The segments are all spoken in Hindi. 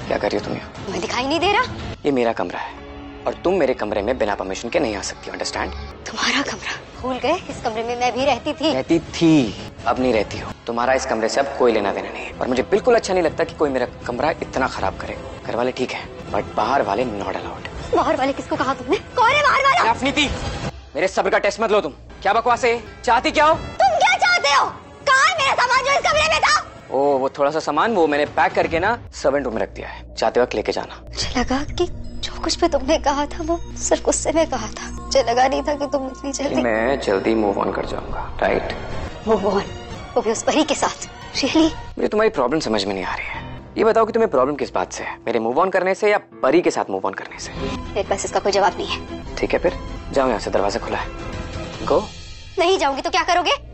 क्या कर रही हो तुम यहाँ? तुम्हें दिखाई नहीं दे रहा? ये मेरा कमरा है और तुम मेरे कमरे में बिना परमिशन के नहीं आ सकती, अंडरस्टैंड? तुम्हारा कमरा? भूल गए इस कमरे में मैं भी रहती थी। रहती थी, अब नहीं रहती हो। तुम्हारा इस कमरे से अब कोई लेना देना नहीं है और मुझे बिल्कुल अच्छा नहीं लगता कि कोई मेरा कमरा इतना खराब करे। घर वाले ठीक है बट बाहर वाले नॉट अलाउड। बाहर वाले किसको कहा तुमने? कौन है बाहर वाला? अफनीति, मेरे सब्र का टेस्ट मत लो तुम। क्या बकवास है? चाहती क्या हो? तुम क्या चाहते हो? कहाँ है मेरा सामान जो इस कमरे में था? ओ, वो थोड़ा सा सामान वो मैंने पैक करके ना सर्वेंट रूम में रख दिया है, चाहते वक्त लेके जाना। मुझे लगा कि जो कुछ भी तुमने कहा था वो सिर्फ गुस्से में कहा था। मुझे लगा नहीं था कि तुम इतनी जल्दी। मैं जल्दी मूव ऑन कर जाऊंगा, राइट? Move on? वो भी उस परी के साथ? रियली? मुझे तुम्हारी प्रॉब्लम समझ में नहीं आ रही है। ये बताओ कि तुम्हें प्रॉब्लम किस बात से है, मेरे मूव ऑन करने से या परी के साथ मूव ऑन करने से? मेरे पास इसका कोई जवाब नहीं है। ठीक है फिर जाओ, यहाँ से दरवाजा खुला है। गो। नहीं जाऊंगी तो क्या करोगे?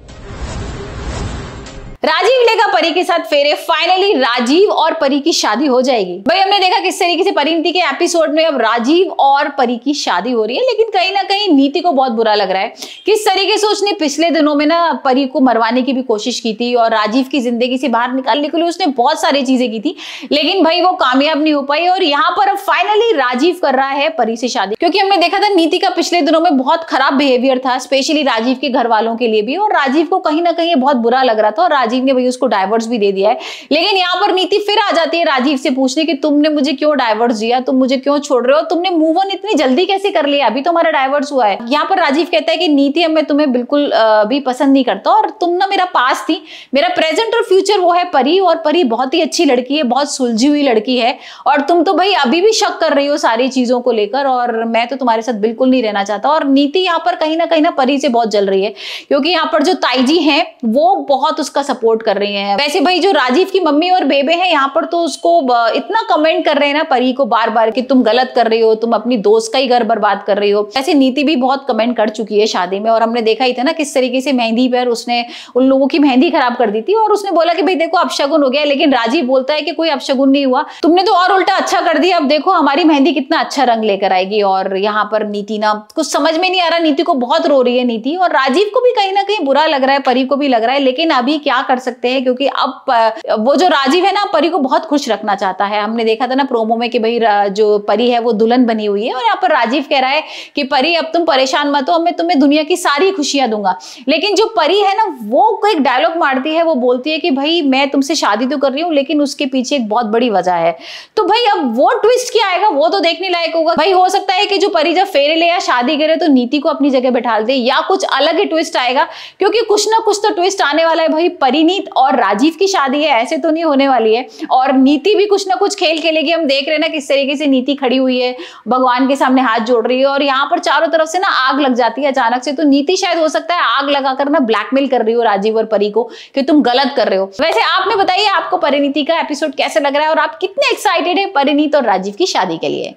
राजीव लेगा परी के साथ फेरे, फाइनली राजीव और परी की शादी हो जाएगी। भाई हमने देखा किस तरीके से परिणीति के एपिसोड में अब राजीव और परी की शादी हो रही है, लेकिन कहीं ना कहीं नीति को बहुत बुरा लग रहा है। किस तरीके से उसने पिछले दिनों में ना परी को मरवाने की भी कोशिश की थी और राजीव की जिंदगी से बाहर निकालने के लिए उसने बहुत सारी चीजें की थी, लेकिन भाई वो कामयाब नहीं हो पाई। और यहाँ पर अब फाइनली राजीव कर रहा है परी से शादी, क्योंकि हमने देखा था नीति का पिछले दिनों में बहुत खराब बिहेवियर था, स्पेशली राजीव के घर वालों के लिए भी, और राजीव को कहीं ना कहीं बहुत बुरा लग रहा था और राजीव ने भाई उसको डाइवोर्स भी दे दिया है। लेकिन यहाँ पर नीति फिर आ जाती है राजीव से पूछने कि तुमने मुझे क्यों डाइवोर्स दिया, तुम मुझे क्यों छोड़ रहे हो, तुमने मूव ऑन इतनी जल्दी कैसे कर लिया, अभी तो हमारा डाइवोर्स हुआ है। यहाँ पर राजीव कहता है कि नीति मैं तुम्हें बिल्कुल भी पसंद नहीं करता और तुम ना मेरा पास थी, मेरा प्रेजेंट और फ्यूचर वो है परी, और परी बहुत ही अच्छी लड़की है, बहुत सुलझी हुई लड़की है, और तुम तो भाई अभी भी शक कर रही हो सारी चीजों को लेकर, और मैं तो तुम्हारे साथ बिल्कुल नहीं रहना चाहता। और नीति यहाँ पर कहीं ना परी से बहुत जल रही है, क्योंकि यहाँ पर जो ताई जी हैं वो बहुत उसका सपोर्ट कर रही हैं। वैसे भाई जो राजीव की मम्मी और बेबे हैं यहाँ पर तो उसको इतना कमेंट कर रहे हैं ना परी को बार बार कि तुम गलत कर रही हो, तुम अपनी दोस्त का ही घर बर्बाद कर रही हो। ऐसे नीति भी बहुत कमेंट कर चुकी है शादी में, और हमने देखा ही था ना किस तरीके से मेहंदी पर उसने उन लोगों की मेहंदी खराब कर दी थी, और उसने बोला कि भाई देखो अपशगुन हो गया, लेकिन राजीव बोलता है कि कोई अपशगुन नहीं हुआ, तुमने तो और उल्टा अच्छा कर दिया, अब देखो हमारी मेहंदी कितना अच्छा रंग लेकर आएगी। और यहाँ पर नीति ना कुछ समझ में नहीं आ रहा, नीति को बहुत रो रही है नीति, और राजीव को भी कहीं ना कहीं बुरा लग रहा है, परी को भी लग रहा है, लेकिन अभी क्या कर सकते हैं, क्योंकि अब वो जो राजीव है ना परी को बहुत खुश रखना चाहता है। हमने देखा था ना प्रोमो में कि भाई जो परी है वो दुल्हन बनी हुई है, और यहाँ पर राजीव कह रहा है कि परी अब तुम परेशान मत हो, मैं तुम्हें दुनिया की सारी खुशियां दूंगा। लेकिन जो परी है ना वो एक डायलॉग मारती है, वो बोलती है कि भाई मैं तुमसे शादी तो कर रही हूँ लेकिन उसके पीछे एक बहुत बड़ी वजह है। तो भाई अब वो ट्विस्ट क्या आएगा वो तो देखने लायक होगा। भाई हो सकता है कि जो परी जब फेरे ले या शादी करे तो नीति को अपनी जगह बैठा दे, या कुछ अलग ही ट्विस्ट आएगा, क्योंकि कुछ ना कुछ तो ट्विस्ट आने वाला है। भाई परिणीत और राजीव की शादी है, ऐसे तो नहीं होने वाली है, और नीति भी कुछ ना कुछ खेल खेलेगी। हम देख रहे हैं ना किस तरीके से नीति खड़ी हुई है, भगवान के सामने हाथ जोड़ रही है, और यहाँ पर चारों तरफ से ना आग लग जाती है अचानक से। तो नीति शायद हो सकता है आग लगाकर ना ब्लैकमेल कर रही हो राजीव और परी को कि तुम गलत कर रहे हो। वैसे आपने बताइए आपको परिणीति का एपिसोड कैसे लग रहा है, और आप कितने एक्साइटेड है परिणीत और राजीव की शादी के लिए।